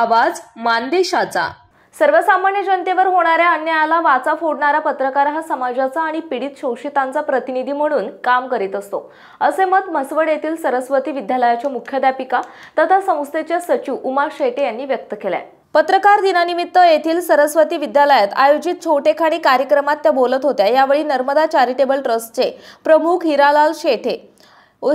आवाज मानदेशाचा। सर्वसामान्य जनतेवर होणाऱ्या अन्यायाला वाचा फोडणारा पत्रकार हा समाजाचा आणि पीडित शोषितांचा प्रतिनिधी म्हणून काम करीत असतो, असे मत म्हसवड येथील सरस्वती विद्यालयाच्या मुख्याध्यापिका तथा संस्थेच्या सचिव उमा शेटे यांनी व्यक्त केले। पत्रकार दिनानिमित्त येथील सरस्वती विद्यालयात आयोजित छोटेखानी कार्यक्रमात त्या बोलत होत्या। यावेळी नर्मदा चॅरिटेबल ट्रस्टचे प्रमुख हिरालाल शेटे,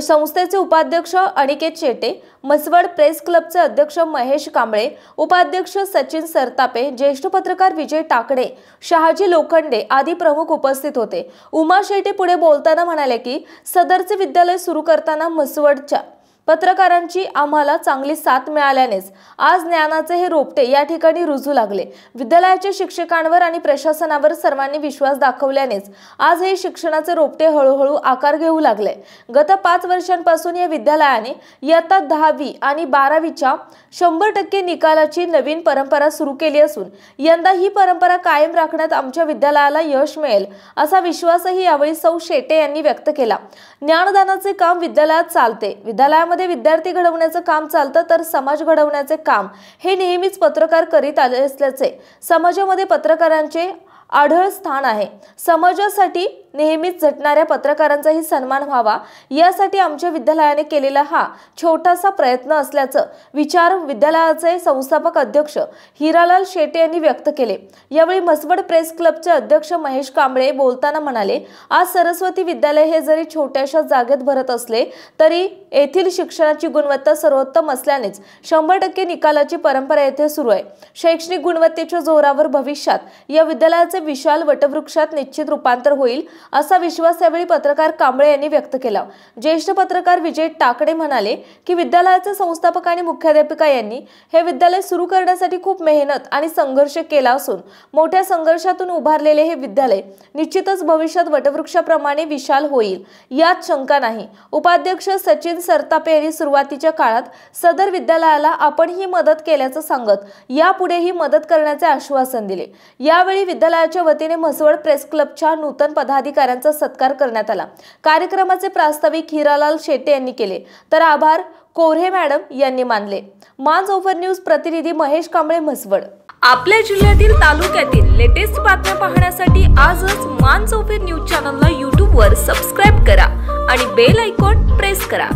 संस्थेचे उपाध्यक्ष अनिकेत शेटे, म्हसवड प्रेस क्लबचे अध्यक्ष महेश कांबळे, उपाध्यक्ष सचिन सरतापे, ज्येष्ठ पत्रकार विजय टाकडे, शहाजी लोखंडे आदी प्रमुख उपस्थित होते। उमा शेटे पुढे बोलताना म्हणाले की सदरचे विद्यालय सुरू करताना म्हसवडच्या पत्रकारांची आम्हाला चांगली साथ मिळाल्यानेच आज ज्ञानाचे हे रोपटे या ठिकाणी रुजू लागले। विद्यालयाच्या शिक्षकांवर आणि प्रशासनावर सर्वांनी विश्वास दाखवल्यानेच आज हे शिक्षणाचे रोपटे हळूहळू आकार घेऊ लागले। गत 5 वर्षांपासून या विद्यालयाने इयत्ता 10वी आणि 12वीच्या 100% निकालाची नवीन परंपरा सुरू केली असून यंदा ही परंपरा कायम राखण्यात आमच्या विद्यालयाला यश मिळेल असा विश्वासही यावेळी सौ शेटे यांनी व्यक्त केला। ज्ञानदानाचे काम विद्यालयात चालते। विद्यालयामध्ये विद्यार्थी घडवण्याचे काम चालतं तर समाज घडवण्याचे काम हे नेहमीच पत्रकार करीत आले असल्याचे समाजामध्ये पत्रकारांचे आढळ स्थान आहे। समाजासाठी नेहमीच झटणाऱ्या पत्रकारांचाही सन्मान व्हावा यासाठी आमच्या विद्यालयाने केलेला हा छोटासा प्रयत्न असल्याचं विचार विद्यालयाचे संस्थापक अध्यक्ष हिरालाल शेटे यांनी व्यक्त केले। यावेळी म्हसवड प्रेस क्लबचे अध्यक्ष महेश कांबळे बोलताना म्हणाले, आज सरस्वती विद्यालय हे जरी छोट्याशा जागेत भरत असले तरी येथील शिक्षणाची गुणवत्ता सर्वोत्तम असल्यानेच 100% निकालाची परंपरा येथे सुरू आहे। शैक्षणिक गुणवत्तेच्या जोरावर भविष्यात या विद्यालयाचे विशाल वटवृक्षात निश्चित रूपांतर होईल असा विश्वास यावेळी पत्रकार कांबळे यांनी व्यक्त केला। ज्येष्ठ पत्रकार विजय टाकडे म्हणाले की विद्यालयाचे संस्थापक आणि मुख्याध्यापिका यांनी हे विद्यालय सुरू करण्यासाठी खूप मेहनत आणि संघर्ष केला असून मोठ्या संघर्षातून उभारलेले हे विद्यालय निश्चितच भविष्यात वटवृक्षाप्रमाणे विशाल होईल यात शंका नाही। उपाध्यक्ष सचिन सरतापे यांनी सुरुवातीच्या काळात सदर विद्यालयाला आपणही मदत केल्याचं सांगत यापुढेही मदत करण्याचे आश्वासन दिले। यावेळी विद्यालयाच्या वतीने म्हसवड प्रेस क्लबच्या नूतन पदाधिकाऱ्यांचा सत्कार करण्यात आला। कार्यक्रमाचे प्रास्ताविक हिरालाल शेटे यांनी केले तर आभार कोऱ्हे मॅडम यांनी मानले। मानसोफर न्यूज प्रतिनिधी महेश कांबळे, म्हसवड। आपल्या जिल्ह्यातील तालुक्यातील लेटेस्ट बातम्या पाहण्यासाठी आजच मानसोफर न्यूज चॅनलला YouTube वर सबस्क्राइब करा आणि बेल आयकॉन प्रेस करा।